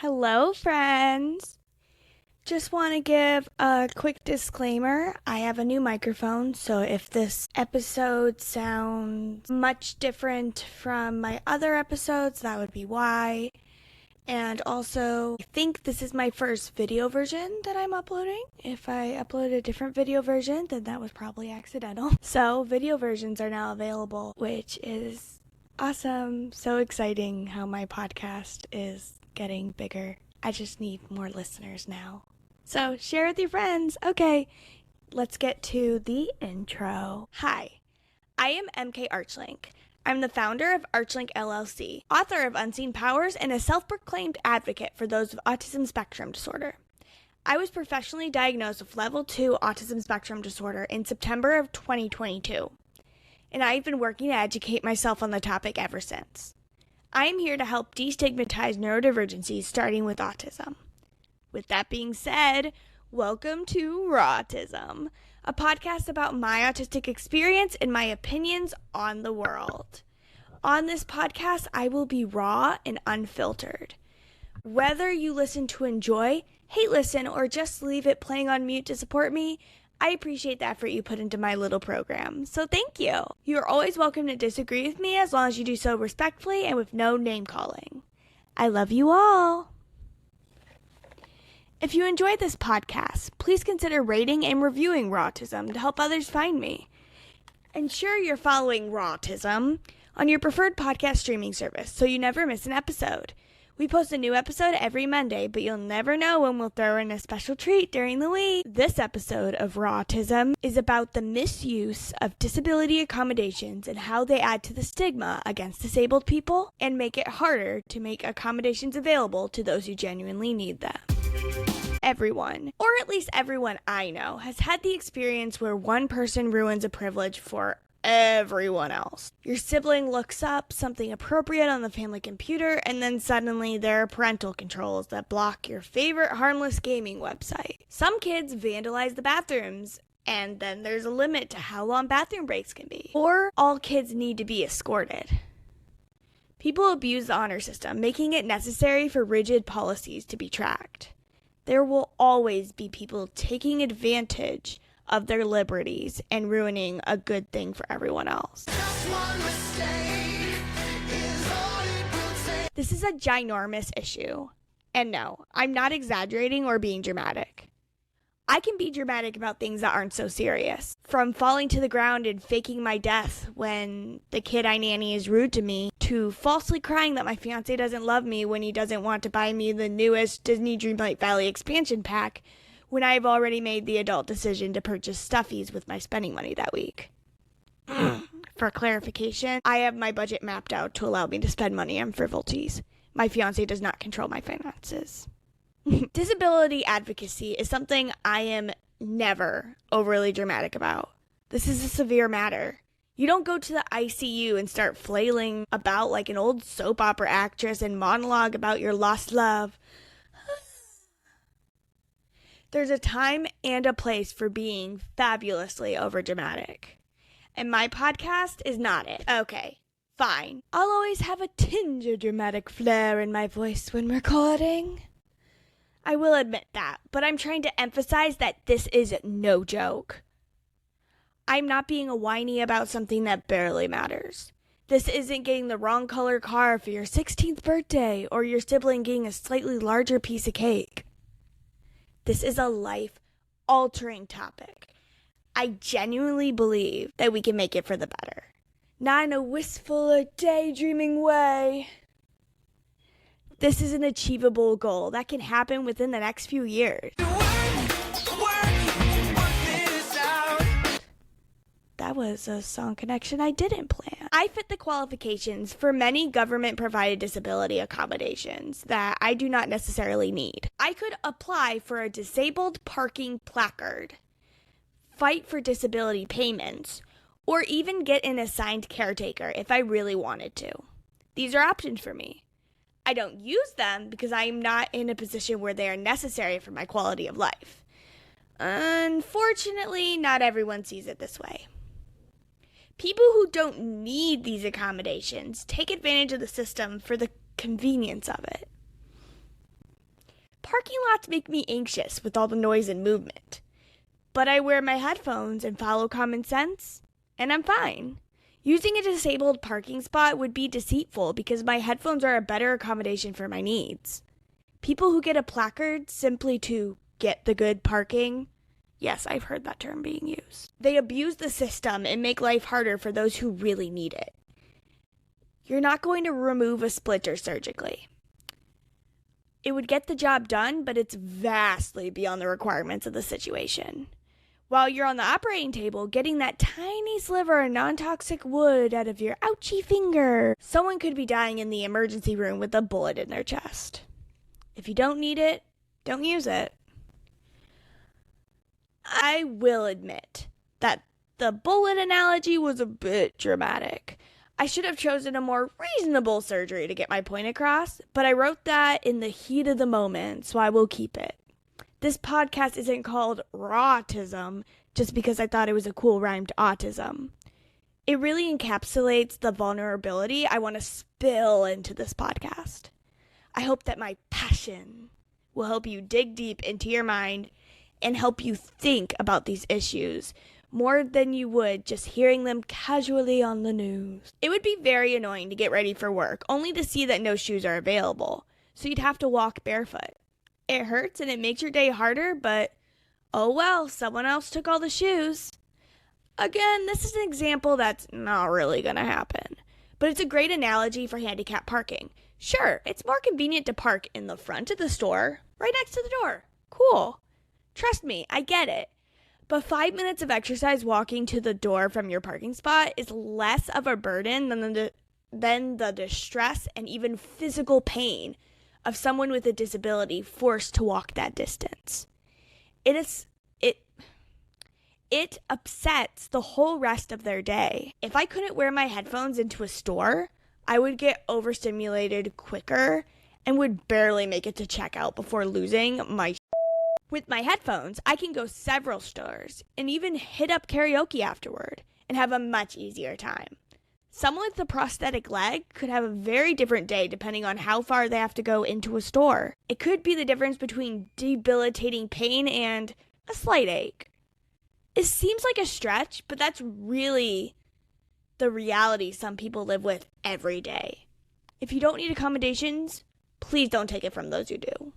Hello, friends. Just want to give a quick disclaimer. I have a new microphone, so if this episode sounds much different from my other episodes, that would be why. And also, I think this is my first video version that I'm uploading. If I upload a different video version, then that was probably accidental. So, video versions are now available, which is awesome. So exciting how my podcast is getting bigger. I just need more listeners now. So share with your friends. Okay, let's get to the intro. Hi, I am EmKay Archlink. I'm the founder of Archlink LLC, author of Unseen Powers, and a self-proclaimed advocate for those with autism spectrum disorder. I was professionally diagnosed with level 2 autism spectrum disorder in September of 2022, and I've been working to educate myself on the topic ever since. I am here to help destigmatize neurodivergencies, starting with autism. With that being said, welcome to RAW-tism, a podcast about my autistic experience and my opinions on the world. On this podcast, I will be raw and unfiltered. Whether you listen to enjoy, hate listen, or just leave it playing on mute to support me, I appreciate the effort you put into my little program, so thank you. You are always welcome to disagree with me as long as you do so respectfully and with no name-calling. I love you all. If you enjoyed this podcast, please consider rating and reviewing RAW-tism to help others find me. Ensure you're following RAW-tism on your preferred podcast streaming service so you never miss an episode. We post a new episode every Monday, but you'll never know when we'll throw in a special treat during the week. This episode of RAW-tism is about the misuse of disability accommodations and how they add to the stigma against disabled people and make it harder to make accommodations available to those who genuinely need them. Everyone, or at least everyone I know, has had the experience where one person ruins a privilege for everyone else. Your sibling looks up something appropriate on the family computer, and then suddenly there are parental controls that block your favorite harmless gaming website. Some kids vandalize the bathrooms, and then there's a limit to how long bathroom breaks can be. Or all kids need to be escorted. People abuse the honor system, making it necessary for rigid policies to be tracked. There will always be people taking advantage of their liberties and ruining a good thing for everyone else. This is a ginormous issue. And no, I'm not exaggerating or being dramatic. I can be dramatic about things that aren't so serious. From falling to the ground and faking my death when the kid I nanny is rude to me, to falsely crying that my fiance doesn't love me when he doesn't want to buy me the newest Disney Dreamlight Valley expansion pack, when I've already made the adult decision to purchase stuffies with my spending money that week. For clarification, I have my budget mapped out to allow me to spend money on frivolities. My fiancé does not control my finances. Disability advocacy is something I am never overly dramatic about. This is a severe matter. You don't go to the ICU and start flailing about like an old soap opera actress and monologue about your lost love. There's a time and a place for being fabulously overdramatic. And my podcast is not it. Okay, fine. I'll always have a tinge of dramatic flair in my voice when recording. I will admit that, but I'm trying to emphasize that this is no joke. I'm not being a whiny about something that barely matters. This isn't getting the wrong color car for your 16th birthday or your sibling getting a slightly larger piece of cake. This is a life-altering topic. I genuinely believe that we can make it for the better. Not in a wistful or daydreaming way. This is an achievable goal that can happen within the next few years. That was a song connection I didn't plan. I fit the qualifications for many government-provided disability accommodations that I do not necessarily need. I could apply for a disabled parking placard, fight for disability payments, or even get an assigned caretaker if I really wanted to. These are options for me. I don't use them because I am not in a position where they are necessary for my quality of life. Unfortunately, not everyone sees it this way. People who don't need these accommodations take advantage of the system for the convenience of it. Parking lots make me anxious with all the noise and movement. But I wear my headphones and follow common sense, and I'm fine. Using a disabled parking spot would be deceitful because my headphones are a better accommodation for my needs. People who get a placard simply to get the good parking, yes, I've heard that term being used. They abuse the system and make life harder for those who really need it. You're not going to remove a splinter surgically. It would get the job done, but it's vastly beyond the requirements of the situation. While you're on the operating table, getting that tiny sliver of non-toxic wood out of your ouchy finger, someone could be dying in the emergency room with a bullet in their chest. If you don't need it, don't use it. I will admit that the bullet analogy was a bit dramatic. I should have chosen a more reasonable surgery to get my point across, but I wrote that in the heat of the moment, so I will keep it. This podcast isn't called RAW-tism just because I thought it was a cool rhyme to autism. It really encapsulates the vulnerability I want to spill into this podcast. I hope that my passion will help you dig deep into your mind and help you think about these issues more than you would just hearing them casually on the news. It would be very annoying to get ready for work, only to see that no shoes are available, so you'd have to walk barefoot. It hurts and it makes your day harder, but oh well, someone else took all the shoes. Again, this is an example that's not really gonna happen, but it's a great analogy for handicap parking. Sure, it's more convenient to park in the front of the store, right next to the door. Cool. Trust me, I get it. But 5 minutes of exercise walking to the door from your parking spot is less of a burden than the distress and even physical pain of someone with a disability forced to walk that distance. It upsets the whole rest of their day. If I couldn't wear my headphones into a store, I would get overstimulated quicker and would barely make it to checkout before losing my With my headphones, I can go several stores and even hit up karaoke afterward and have a much easier time. Someone with a prosthetic leg could have a very different day depending on how far they have to go into a store. It could be the difference between debilitating pain and a slight ache. It seems like a stretch, but that's really the reality some people live with every day. If you don't need accommodations, please don't take it from those who do.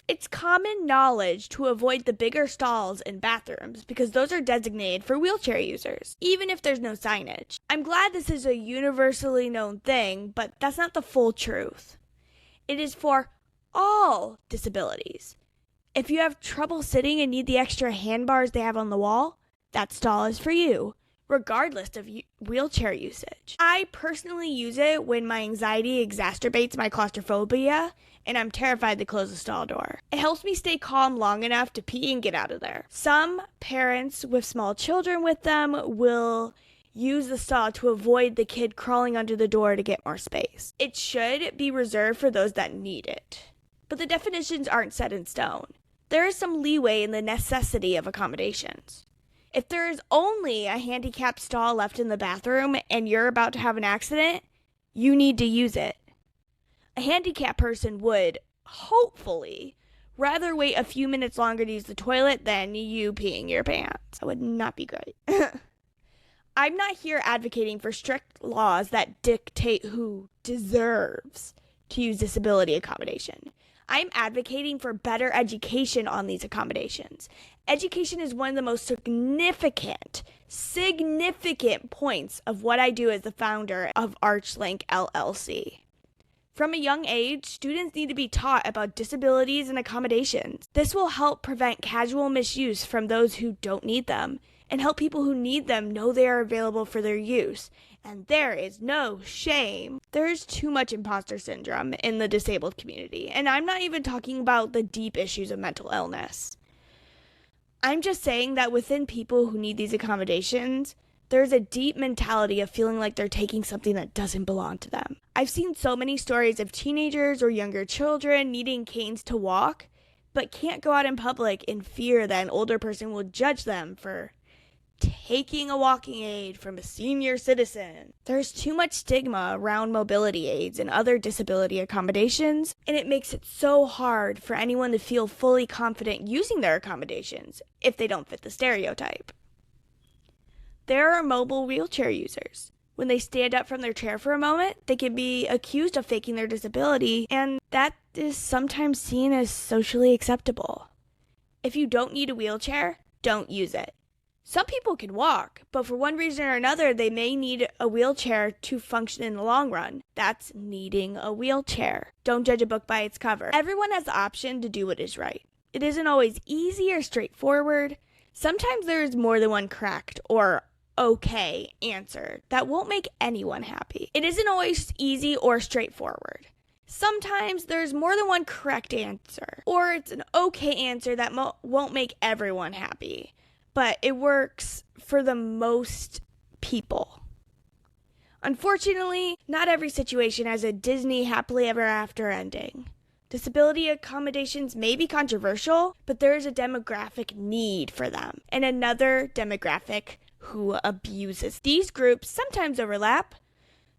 It's common knowledge to avoid the bigger stalls in bathrooms because those are designated for wheelchair users, even if there's no signage. I'm glad this is a universally known thing, but that's not the full truth. It is for all disabilities. If you have trouble sitting and need the extra handbars they have on the wall, that stall is for you, regardless of wheelchair usage. I personally use it when my anxiety exacerbates my claustrophobia and I'm terrified to close the stall door. It helps me stay calm long enough to pee and get out of there. Some parents with small children with them will use the stall to avoid the kid crawling under the door to get more space. It should be reserved for those that need it. But the definitions aren't set in stone. There is some leeway in the necessity of accommodations. If there is only a handicapped stall left in the bathroom and you're about to have an accident, you need to use it. A handicapped person would, hopefully, rather wait a few minutes longer to use the toilet than you peeing your pants. That would not be great. I'm not here advocating for strict laws that dictate who deserves to use disability accommodation. I'm advocating for better education on these accommodations. Education is one of the most significant points of what I do as the founder of Archlink LLC. From a young age, students need to be taught about disabilities and accommodations. This will help prevent casual misuse from those who don't need them and help people who need them know they are available for their use. And there is no shame. There's too much imposter syndrome in the disabled community, and I'm not even talking about the deep issues of mental illness. I'm just saying that within people who need these accommodations, there's a deep mentality of feeling like they're taking something that doesn't belong to them. I've seen so many stories of teenagers or younger children needing canes to walk, but can't go out in public in fear that an older person will judge them for taking a walking aid from a senior citizen. There's too much stigma around mobility aids and other disability accommodations, and it makes it so hard for anyone to feel fully confident using their accommodations if they don't fit the stereotype. There are mobile wheelchair users. When they stand up from their chair for a moment, they can be accused of faking their disability, and that is sometimes seen as socially acceptable. If you don't need a wheelchair, don't use it. Some people can walk, but for one reason or another, they may need a wheelchair to function in the long run. That's needing a wheelchair. Don't judge a book by its cover. Everyone has the option to do what is right. It isn't always easy or straightforward. Sometimes there is more than one correct or okay answer that won't make anyone happy. It isn't always easy or straightforward. Sometimes there's more than one correct answer, or it's an okay answer that won't make everyone happy. But it works for the most people. Unfortunately, not every situation has a Disney happily ever after ending. Disability accommodations may be controversial, but there is a demographic need for them, and another demographic who abuses. These groups sometimes overlap.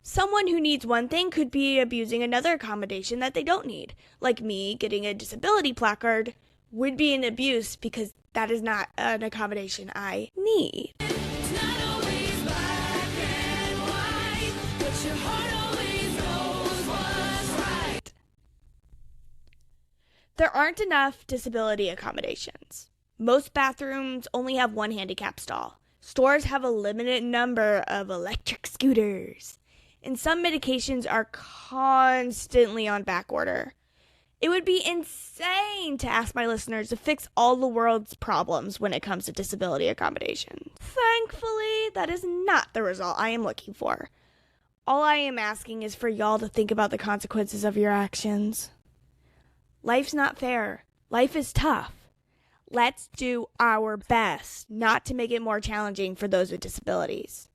Someone who needs one thing could be abusing another accommodation that they don't need. Like me getting a disability placard would be an abuse because that is not an accommodation I need. It's not always black and white, but your heart always knows what's right. There aren't enough disability accommodations. Most bathrooms only have one handicap stall. Stores have a limited number of electric scooters. And some medications are constantly on back order. It would be insane to ask my listeners to fix all the world's problems when it comes to disability accommodations. Thankfully, that is not the result I am looking for. All I am asking is for y'all to think about the consequences of your actions. Life's not fair. Life is tough. Let's do our best not to make it more challenging for those with disabilities.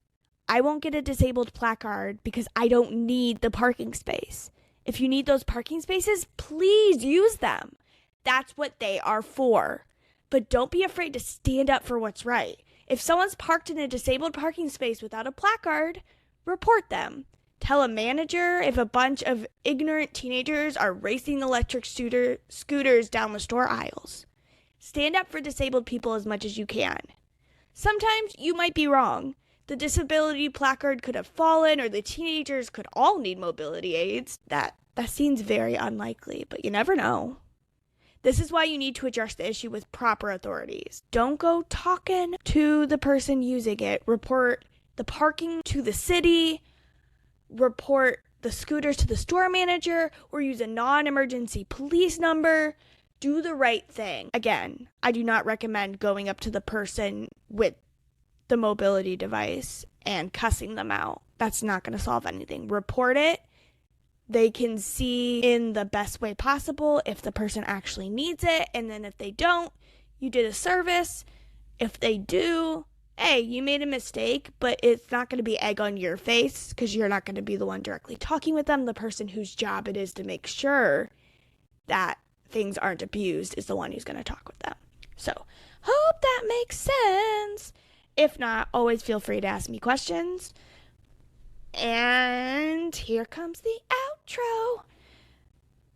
I won't get a disabled placard because I don't need the parking space. If you need those parking spaces, please use them. That's what they are for. But don't be afraid to stand up for what's right. If someone's parked in a disabled parking space without a placard, report them. Tell a manager if a bunch of ignorant teenagers are racing electric scooters down the store aisles. Stand up for disabled people as much as you can. Sometimes you might be wrong. The disability placard could have fallen, or the teenagers could all need mobility aids. That seems very unlikely, but you never know. This is why you need to address the issue with proper authorities. Don't go talking to the person using it. Report the parking to the city. Report the scooters to the store manager, or use a non-emergency police number. Do the right thing. Again, I do not recommend going up to the person with the mobility device and cussing them out. That's not going to solve anything. Report it. They can see in the best way possible if the person actually needs it, and then if they don't, you did a service. If they do, hey, you made a mistake, but it's not going to be egg on your face because you're not going to be the one directly talking with them. The person whose job it is to make sure that things aren't abused is the one who's going to talk with them. So, hope that makes sense. If not, always feel free to ask me questions. And here comes the outro.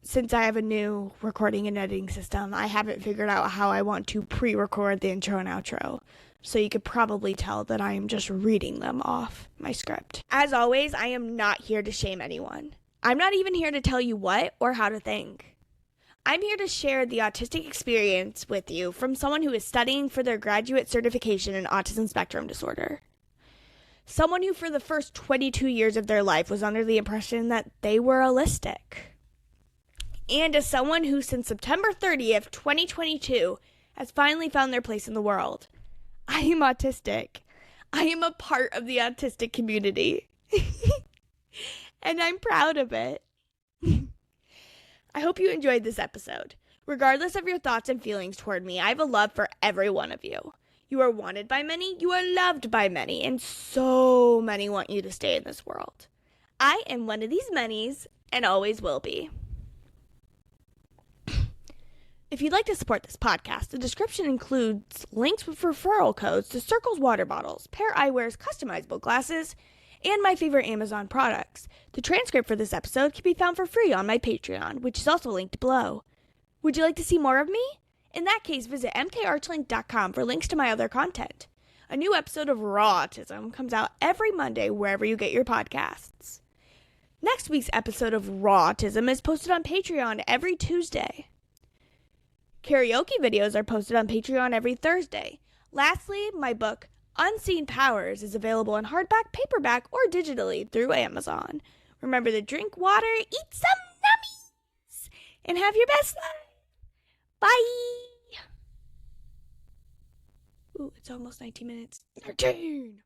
Since I have a new recording and editing system, I haven't figured out how I want to pre-record the intro and outro. So you could probably tell that I am just reading them off my script. As always, I am not here to shame anyone. I'm not even here to tell you what or how to think. I'm here to share the autistic experience with you from someone who is studying for their graduate certification in autism spectrum disorder. Someone who for the first 22 years of their life was under the impression that they were allistic. And as someone who since September 30th, 2022 has finally found their place in the world. I am autistic. I am a part of the autistic community. And I'm proud of it. I hope you enjoyed this episode. Regardless of your thoughts and feelings toward me, I have a love for every one of you. You are wanted by many, you are loved by many, and so many want you to stay in this world. I am one of these manys and always will be. If If you'd like to support this podcast, the description includes links with referral codes to Circles water bottles, Pair Eyewear's customizable glasses, and my favorite Amazon products. The transcript for this episode can be found for free on my Patreon, which is also linked below. Would you like to see more of me? In that case, visit EmKayArchlink.com for links to my other content. A new episode of RAW-tism comes out every Monday wherever you get your podcasts. Next week's episode of RAW-tism is posted on Patreon every Tuesday. Karaoke videos are posted on Patreon every Thursday. Lastly, my book, Unseen Powers, is available in hardback, paperback, or digitally through Amazon. Remember to drink water, eat some nummies, and have your best life. Bye! Ooh, it's almost 19 minutes. 13!